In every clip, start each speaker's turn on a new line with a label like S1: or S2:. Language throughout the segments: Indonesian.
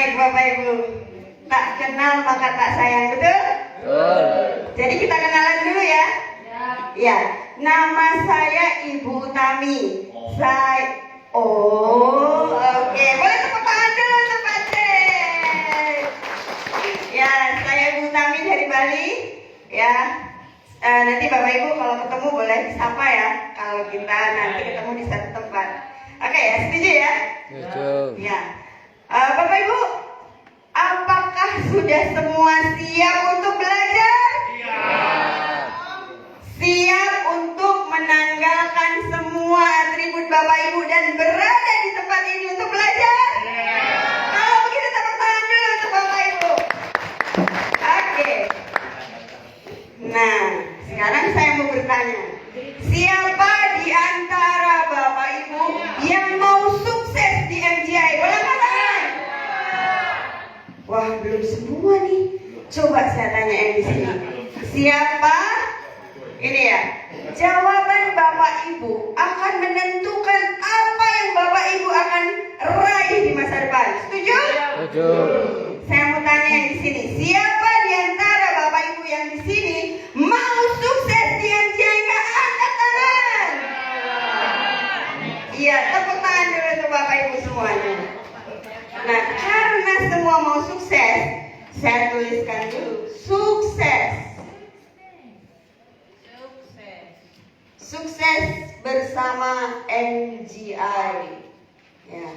S1: Baik Bapak Ibu, tak kenal maka tak sayang, betul? Jadi kita kenalan dulu ya. Ya, nama saya Ibu Utami. Oke, boleh tepuk tangan dulu untuk Pak Cek. Ya, saya Ibu Utami dari Bali. Ya, nanti Bapak Ibu kalau ketemu boleh disapa ya. Kalau kita nanti ketemu di satu tempat. Oke ya, setuju ya?
S2: Setuju.
S1: Ya. Bapak Ibu, apakah sudah semua siap untuk belajar? Siap untuk menanggalkan semua atribut Bapak Ibu dan berada di tempat ini untuk belajar? Kalau begitu tepuk tangan dulu untuk Bapak Ibu. Oke. Nah, sekarang saya mau bertanya. Siapa di antara Bapak Ibu yang mau sukses di MGI? Boleh angkat tangan? Wah, belum semua nih. Coba saya tanya yang di sini. Siapa? Ini ya. Jawaban Bapak Ibu akan menentukan apa yang Bapak Ibu akan raih di masa depan. Setuju?
S2: Setuju.
S1: Saya mau tanya yang di sini. Siapa di antara Bapak Ibu yang di sini mau sukses di MGI? Nggak angkat tangan? Iya, tepuk tangan dulu untuk Bapak Ibu semuanya. Nah, karena semua mau sukses, saya tuliskan dulu sukses. Sukses bersama MGI. Ya.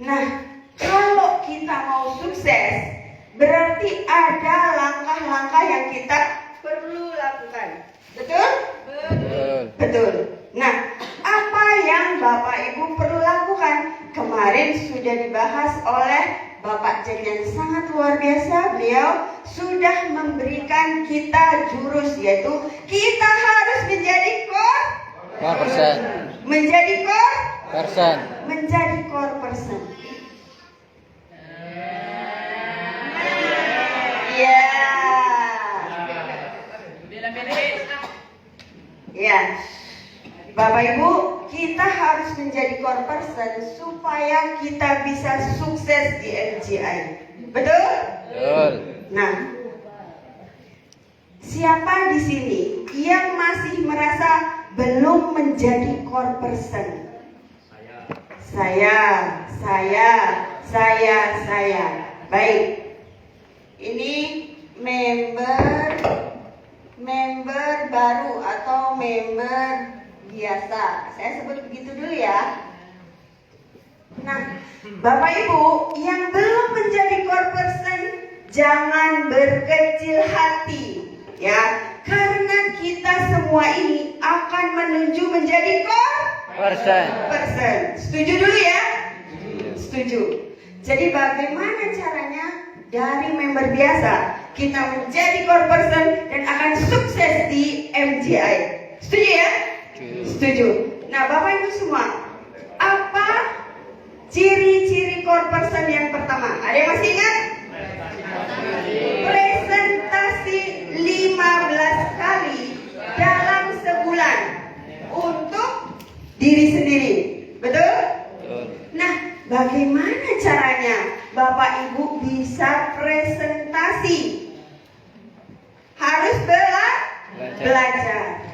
S1: Nah, kalau kita mau sukses, berarti ada langkah-langkah yang kita perlu lakukan. Betul? Betul. Nah, apa yang Bapak Ibu perlu lakukan? Kemarin sudah dibahas oleh Bapak Cek yang sangat luar biasa. Beliau sudah memberikan kita jurus, yaitu kita harus menjadi core person. Menjadi core person. Menjadi core person. Ya. Ya. Bapak Ibu, kita harus menjadi core person supaya kita bisa sukses di MGI. Betul?
S2: Betul.
S1: Nah, siapa di sini yang masih merasa belum menjadi core person? Saya. Baik. Ini member baru atau member biasa. Saya sebut begitu dulu ya. Nah, Bapak Ibu yang belum menjadi core person, jangan berkecil hati ya, karena kita semua ini akan menuju menjadi core person. Setuju dulu ya? Setuju. Jadi bagaimana caranya dari member biasa kita menjadi core person dan akan sukses di MGI? Setuju ya? Setuju. Nah, Bapak Ibu semua, apa ciri-ciri core person yang pertama? Ada yang masih ingat? Presentasi 15 kali dalam sebulan untuk diri sendiri. Betul? Nah, bagaimana caranya Bapak Ibu bisa presentasi? Harus belajar.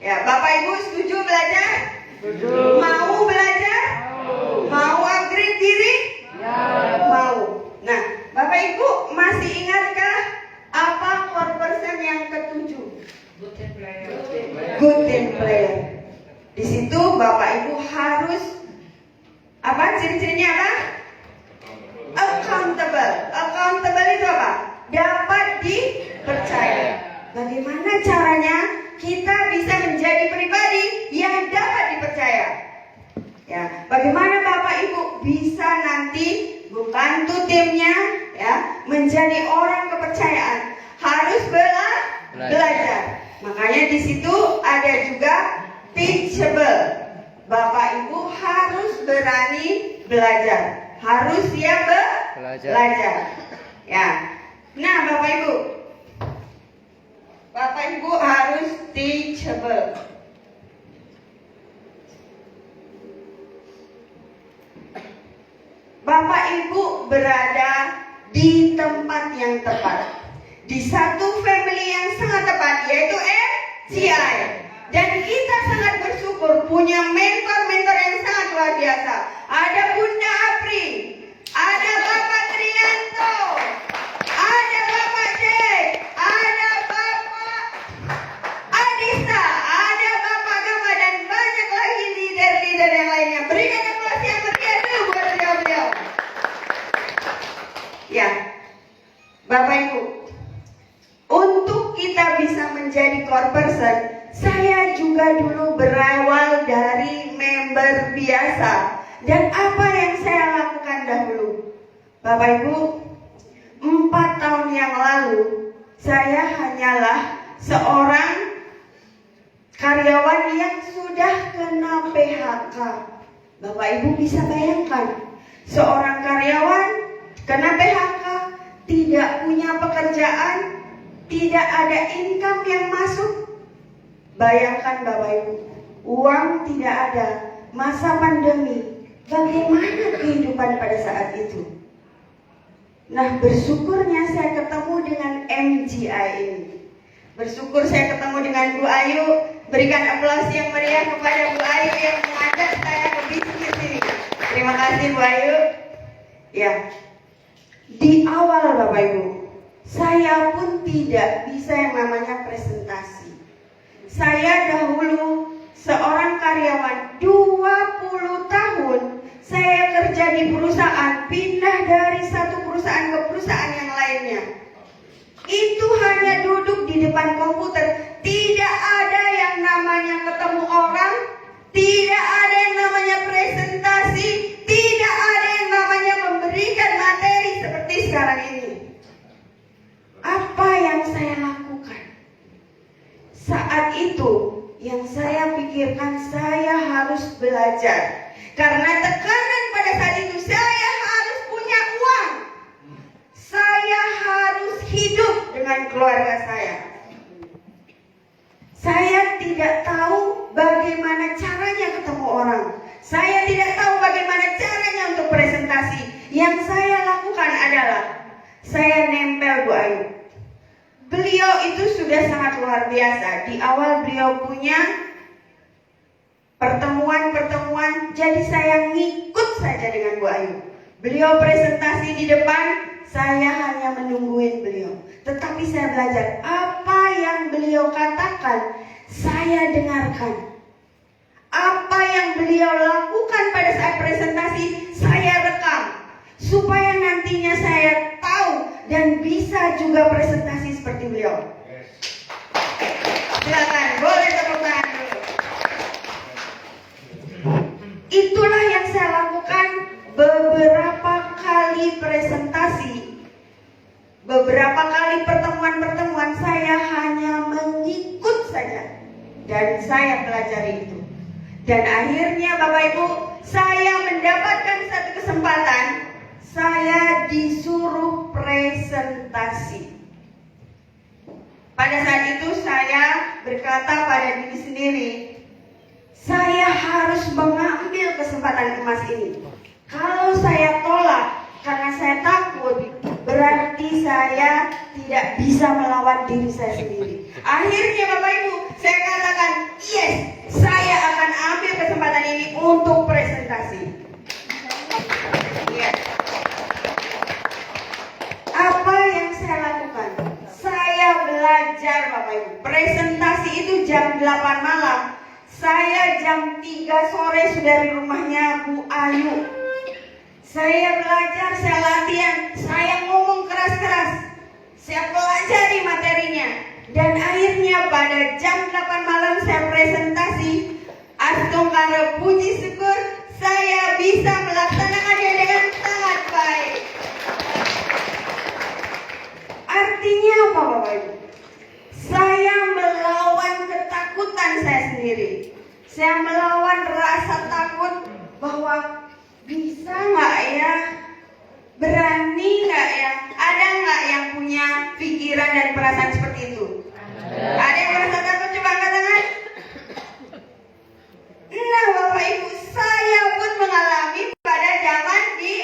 S1: Ya, Bapak Ibu setuju belajar? Setuju. Mau belajar? Mau upgrade diri? Ya. Mau. Nah, Bapak Ibu masih ingatkah apa core person yang ketujuh? Good team player. Di situ Bapak Ibu harus apa? Ciri-cirinya apa? Accountable. Accountable itu apa? Dapat dipercaya. Bagaimana caranya kita bisa menjadi pribadi yang dapat dipercaya? Ya, bagaimana Bapak Ibu bisa nanti membantu timnya ya menjadi orang kepercayaan? Harus belajar. Makanya di situ ada juga teachable. Bapak Ibu harus berani belajar. Harus siap belajar. Ya. Nah, Bapak Ibu harus teachable. Bapak Ibu berada di tempat yang tepat, di satu family yang sangat tepat, yaitu MCI. Dan kita sangat bersyukur punya mentor-mentor yang sangat luar biasa. Ada Bunda Apri, ada Bapak Trianto, ada Bapak Jack, ada Bapak Adisa, ada Bapak Gama, dan banyak lagi leader-leader yang lainnya. Berikan aplaus yang meriah dulu buat beliau-beliau. Ya, Bapak Ibu, untuk kita bisa menjadi core person, saya juga dulu berawal dari member biasa. Dan apa yang saya lakukan dahulu? Bapak Ibu, 4 tahun yang lalu, saya hanyalah seorang karyawan yang sudah kena PHK. Bapak Ibu bisa bayangkan, seorang karyawan kena PHK, tidak punya pekerjaan, tidak ada income yang masuk. Bayangkan Bapak Ibu, uang tidak ada, masa pandemi, bagaimana kehidupan pada saat itu? Nah, bersyukurnya saya ketemu dengan MGI ini. Bersyukur saya ketemu dengan Bu Ayu. Berikan aplaus yang meriah kepada Bu Ayu yang mengajak saya ke bisnis ini. Terima kasih Bu Ayu. Ya, di awal Bapak Ibu, saya pun tidak bisa yang namanya presentasi. Saya dahulu seorang karyawan 20 tahun saya kerja di perusahaan, pindah dari satu perusahaan ke perusahaan yang lainnya. Itu hanya duduk di depan komputer, tidak ada yang namanya ketemu orang, tidak ada yang namanya presentasi, tidak ada yang namanya memberikan materi seperti sekarang ini. Apa yang saya lakukan? Saat itu yang saya pikirkan, saya harus belajar. Karena tekanan pada saat itu, saya harus punya uang. Saya harus hidup dengan keluarga saya. Saya tidak tahu bagaimana caranya ketemu orang. Saya tidak tahu bagaimana caranya untuk presentasi. Yang saya lakukan adalah saya nempel Bu Ayu. Beliau itu sudah sangat luar biasa. Di awal beliau punya pertemuan-pertemuan, jadi saya ngikut saja dengan Bu Ayu. Beliau presentasi di depan, saya hanya menungguin beliau. Tetapi saya belajar apa yang beliau katakan, saya dengarkan. Apa yang beliau lakukan pada saat presentasi, saya rekam. Supaya nantinya saya tahu dan bisa juga presentasi seperti beliau. Silakan, boleh tepuk tangan dulu. Itulah yang saya lakukan beberapa kali presentasi. Beberapa kali pertemuan-pertemuan saya hanya mengikut saja. Dan saya pelajari itu. Dan akhirnya Bapak Ibu, saya mendapatkan satu kesempatan. Saya disuruh presentasi. Pada saat itu saya berkata pada diri sendiri, saya harus mengambil kesempatan emas ini. Kalau saya tolak karena saya takut, berarti saya tidak bisa melawan diri saya sendiri. Akhirnya Bapak Ibu, saya katakan, yes, saya akan ambil kesempatan ini untuk presentasi. Yes. Apa yang saya lakukan? Saya belajar Bapak Ibu. Presentasi itu jam 8 malam. Saya jam 3 sore sudah di rumahnya Bu Ayu. Saya belajar, saya latihan, saya ngomong keras-keras. Saya pelajari materinya. Dan akhirnya pada jam 8 malam saya presentasi. Astungkara puji syukur, saya bisa melaksanakannya dengan sangat baik. Artinya apa Bapak Ibu? Saya melawan ketakutan saya sendiri. Saya melawan rasa takut bahwa bisa nggak ya? Berani nggak ya? Ada nggak yang punya pikiran dan perasaan seperti itu? Ada yang merasa takut? Coba angkat tangan. Nah Bapak Ibu, saya pun mengalami pada zaman di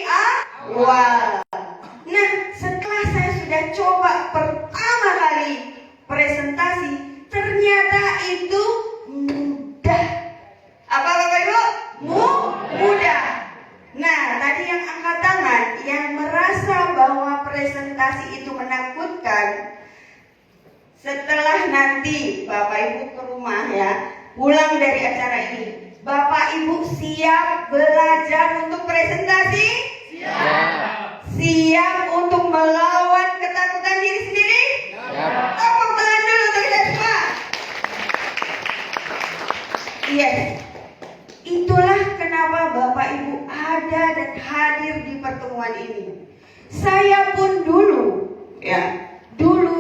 S1: presentasi itu menakutkan, setelah nanti Bapak Ibu ke rumah ya, pulang dari acara ini, Bapak Ibu siap belajar untuk presentasi?
S2: Siap.
S1: Siap untuk melawan ketakutan diri sendiri?
S2: Siap.
S1: Tepuk tangan dulu untuk kita semua. Yes. Itulah kenapa Bapak Ibu ada dan hadir di pertemuan ini. Saya pun dulu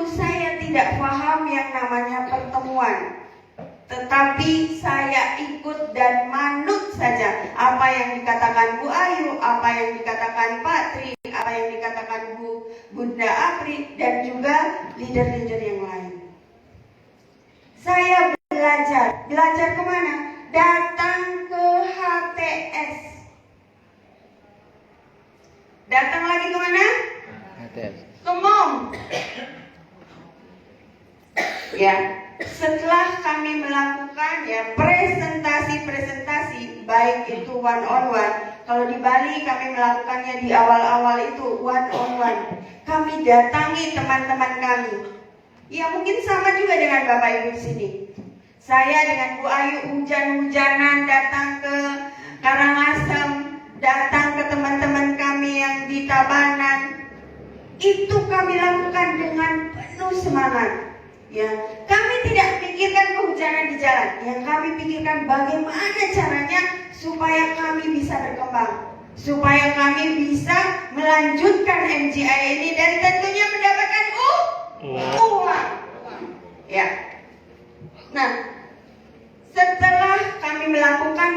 S1: saya tidak paham yang namanya pertemuan. Tetapi saya ikut dan manut saja apa yang dikatakan Bu Ayu, apa yang dikatakan Pak Tri, apa yang dikatakan Bunda Apri, dan juga leader-leader yang lain. Saya belajar kemana? Datang ke HTS. Datang lagi kemana?
S2: Atas.
S1: Ke MOM. Ya, setelah kami melakukan ya presentasi, baik itu one on one. Kalau di Bali kami melakukannya di awal-awal itu one on one. Kami datangi teman-teman kami. Ya mungkin sama juga dengan Bapak Ibu di sini. Saya dengan Bu Ayu hujan-hujanan datang ke Karangasem, datang ke teman-teman kami yang di Tabanan. Itu kami lakukan dengan penuh semangat. Ya, kami tidak pikirkan kehujanan di jalan. Yang kami pikirkan bagaimana caranya supaya kami bisa berkembang, supaya kami bisa melanjutkan MGI ini dan tentunya mendapatkan uang. Ya. Nah, setelah kami melakukan,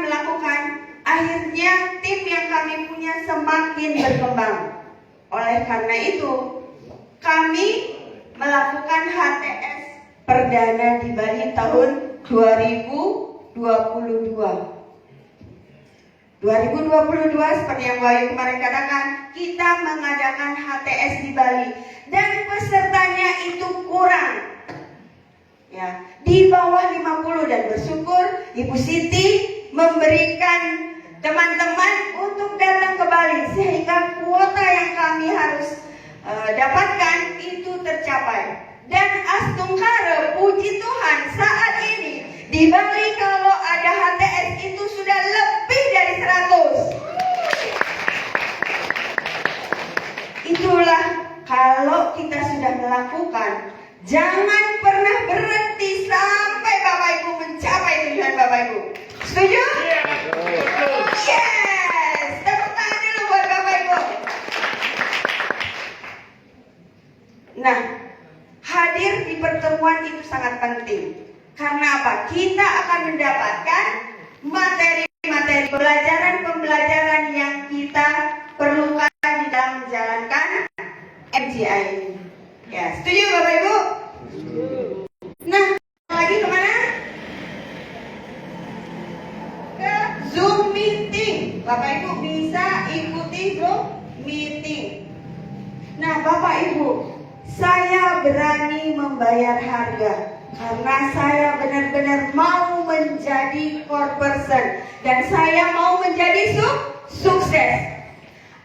S1: akhirnya tim yang kami punya semakin berkembang. Oleh karena itu, kami melakukan HTS perdana di Bali tahun 2022. 2022 seperti yang Bayu kemarin katakan, kita mengadakan HTS di Bali dan pesertanya itu kurang. Ya, di bawah 50, dan bersyukur Ibu Siti memberikan teman-teman untuk datang ke Bali sehingga kuota yang kami harus dapatkan itu tercapai. Dan astungkara, puji Tuhan, saat ini di Bali kalau ada HTS itu sudah lebih dari 100. Itulah kalau kita sudah melakukan, jangan pernah berhenti sampai Bapak Ibu mencapai tujuan Bapak Ibu. Setuju? Yes! Tepuk tangan dulu buat Bapak Ibu. Nah, hadir di pertemuan itu sangat penting. Karena apa? Kita akan mendapatkan materi-materi pembelajaran yang kita perlukan di dalam menjalankan MGI ini. Ya, setuju Bapak Ibu? Nah, lagi kemana? Ke Zoom meeting. Bapak Ibu bisa ikuti Zoom meeting. Nah, Bapak Ibu, saya berani membayar harga karena saya benar-benar mau menjadi core person dan saya mau menjadi sukses.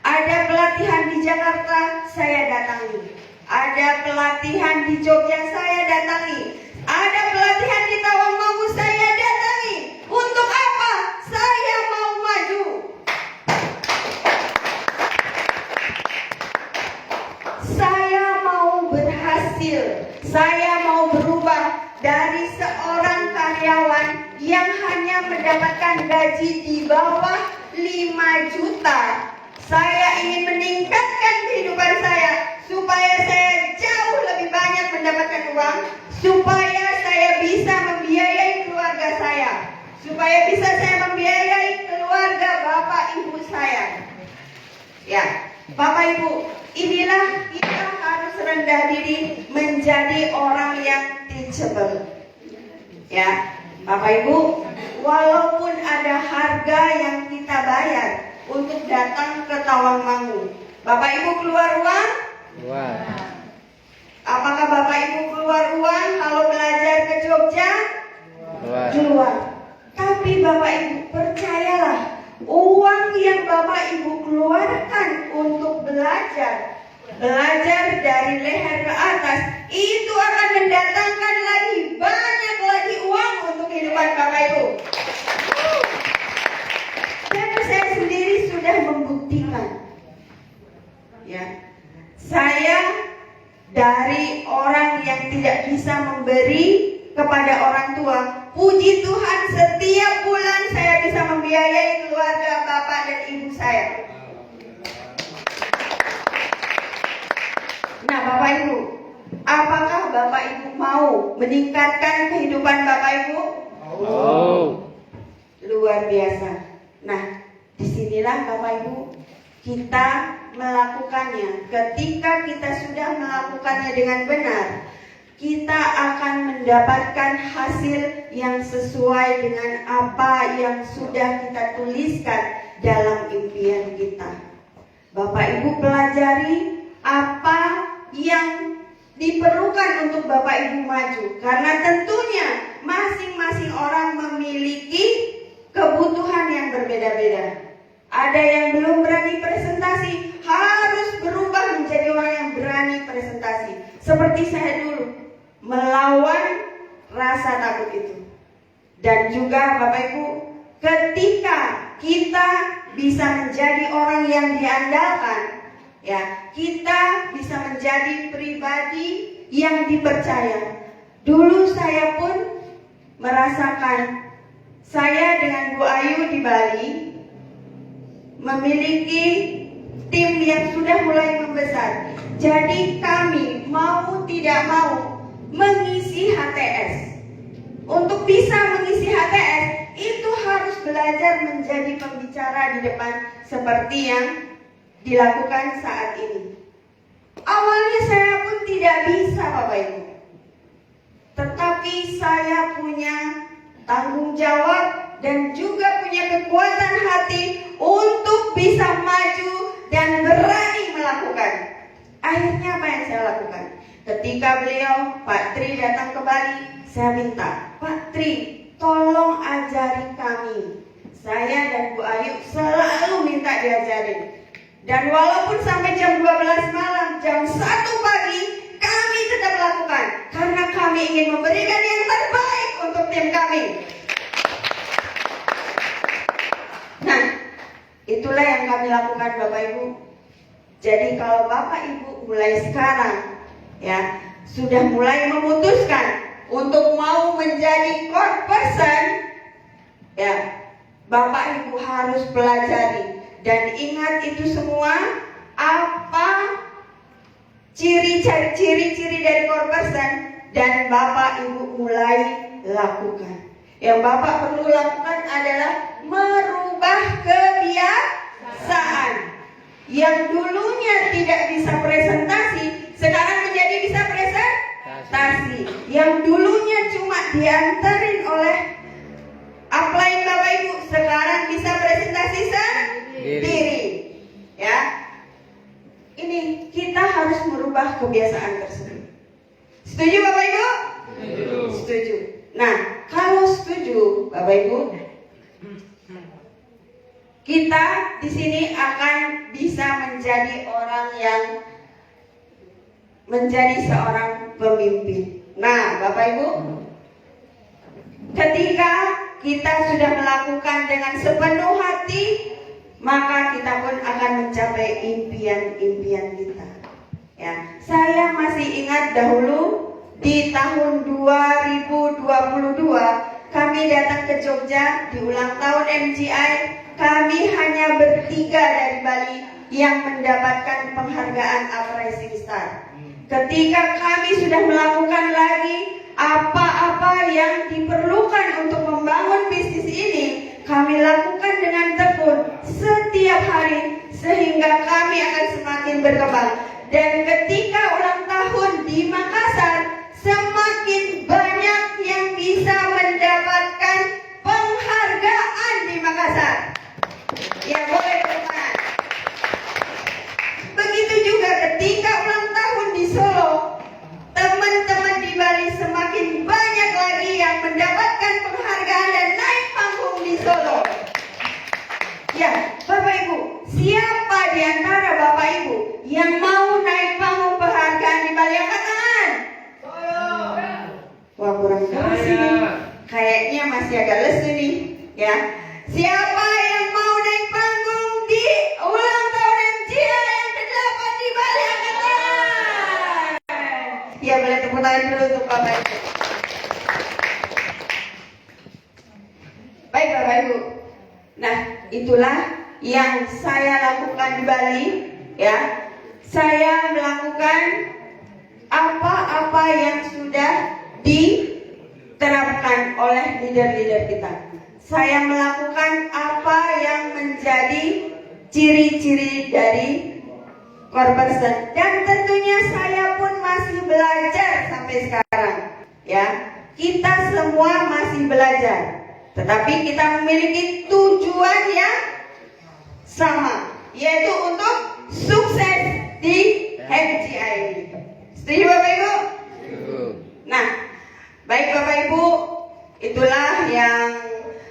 S1: Ada pelatihan di Jakarta, saya datangi. Ada pelatihan di Jogja, saya datangi. Ada pelatihan di Tawangmangu, saya datangi. Untuk apa? Saya mau maju. Saya mau berhasil. Saya mau berubah dari seorang karyawan yang hanya mendapatkan gaji di bawah 5 juta. Saya ingin meningkatkan kehidupan saya supaya saya jauh lebih banyak mendapatkan uang, supaya saya bisa membiayai keluarga saya, supaya bisa saya membiayai keluarga Bapak Ibu saya. Ya, Bapak Ibu, inilah kita harus rendah diri menjadi orang yang teachable. Ya, Bapak Ibu, walaupun ada harga yang kita bayar untuk datang ke Tawangmangu, Bapak Ibu keluar uang?
S2: Keluar.
S1: Apakah Bapak Ibu keluar uang kalau belajar ke Jogja?
S2: Keluar.
S1: Keluar. Tapi Bapak Ibu percayalah, uang yang Bapak Ibu keluarkan untuk belajar ya. Saya dari orang yang tidak bisa memberi kepada orang tua, puji Tuhan setiap bulan saya bisa membiayai keluarga bapak dan ibu saya. Nah, Bapak Ibu, apakah Bapak Ibu mau meningkatkan kehidupan Bapak Ibu?
S2: Oh.
S1: Luar biasa. Nah, disinilah Bapak Ibu kita melakukannya. Ketika kita sudah melakukannya dengan benar, kita akan mendapatkan hasil yang sesuai dengan apa yang sudah kita tuliskan dalam impian kita. Bapak Ibu pelajari apa yang diperlukan untuk Bapak Ibu maju, karena tentunya masing-masing orang memiliki kebutuhan yang berbeda-beda. Ada yang belum berani presentasi, harus berubah menjadi orang yang berani presentasi. Seperti saya dulu, melawan rasa takut itu. Dan juga Bapak Ibu, ketika kita bisa menjadi orang yang diandalkan, ya, kita bisa menjadi pribadi yang dipercaya. Dulu saya pun merasakan, saya dengan Bu Ayu di Bali memiliki tim yang sudah mulai membesar. Jadi kami mau tidak mau mengisi HTS. Untuk bisa mengisi HTS itu harus belajar menjadi pembicara di depan seperti yang dilakukan saat ini. Awalnya saya pun tidak bisa Bapak Ibu, tetapi saya punya tanggung jawab dan juga punya kekuatan hati untuk bisa maju dan berani melakukan. Akhirnya apa yang saya lakukan? Ketika beliau, Pak Tri datang ke Bali, saya minta, Pak Tri, tolong ajari kami. Saya dan Bu Ayu selalu minta diajarin. Dan walaupun sampai jam 12 malam, jam 1 pagi, kami tetap lakukan. Karena kami ingin memberikan yang terbaik untuk tim kami. Nah, itulah yang kami lakukan Bapak Ibu. Jadi kalau Bapak Ibu mulai sekarang, ya, sudah mulai memutuskan untuk mau menjadi core person, ya, Bapak Ibu harus pelajari. Dan ingat itu semua, apa ciri-ciri dari core person, dan Bapak Ibu mulai lakukan. Yang Bapak perlu lakukan adalah merubah kebiasaan. Yang dulunya tidak bisa presentasi, sekarang menjadi bisa presentasi. Yang dulunya cuma diantarin oleh upline Bapak Ibu, sekarang bisa presentasi sendiri. Ya, ini kita harus merubah kebiasaan tersebut. Setuju Bapak Ibu? Setuju. Nah, kalau setuju Bapak Ibu, kita di sini akan bisa menjadi orang yang menjadi seorang pemimpin. Nah, Bapak Ibu, ketika kita sudah melakukan dengan sepenuh hati, maka kita pun akan mencapai impian-impian kita. Ya, saya masih ingat dahulu di tahun 2022 kami datang ke Jogja di ulang tahun MGI. Kami hanya bertiga dari Bali yang mendapatkan penghargaan Uprising Star. Ketika kami sudah melakukan lagi apa-apa yang diperlukan untuk membangun bisnis ini, kami lakukan dengan tekun setiap hari sehingga kami akan semakin berkembang. Dan ketika ulang tahun di Makassar, semakin banyak yang bisa mendapatkan penghargaan di Makassar. Ya, boleh tepuk tangan. Begitu juga ketika ulang tahun di Solo, teman-teman di Bali semakin banyak lagi yang mendapatkan penghargaan dan naik panggung di Solo. Ya, Bapak Ibu, siapa di antara Bapak Ibu yang mau naik panggung penghargaan di Bali? Angkat tangan. Wah, kurang keras ini. Kayaknya masih agak lesu nih. Ya, siapa yang mau naik panggung di ulang tahun MGI yang ke-8 di tangan dulu untuk Bapak Ibu. Baik Bapak Ibu. Nah, itulah yang saya lakukan di Bali, ya. Saya melakukan apa-apa yang sudah diterapkan oleh leader-leader kita. Saya melakukan apa yang menjadi ciri-ciri dari core person, dan tentunya saya pun masih belajar sampai sekarang, ya. Kita semua masih belajar, tetapi kita memiliki tujuan yang sama, yaitu untuk sukses di MGI ini. Setuju Bapak Ibu? Nah, baik Bapak Ibu, itulah yang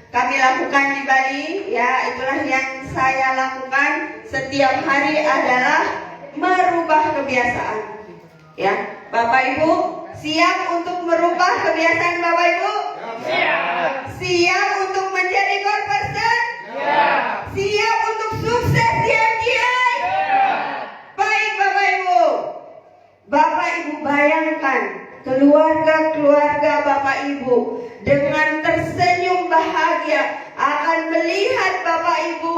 S1: kami lakukan di Bali, ya. Itulah yang saya lakukan setiap hari adalah merubah kebiasaan, ya. Bapak Ibu siap untuk merubah kebiasaan Bapak Ibu? Siap. Siap untuk menjadi core person? Siap. Siap untuk sukses di MGI? Siap. Baik Bapak Ibu. Bapak Ibu bayangkan keluarga-keluarga Bapak Ibu dengan tersenyum bahagia akan melihat Bapak Ibu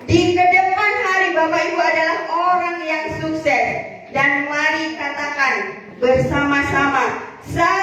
S1: di kedepan hari. Bapak Ibu adalah orang yang sukses. Dan mari katakan bersama-sama, saya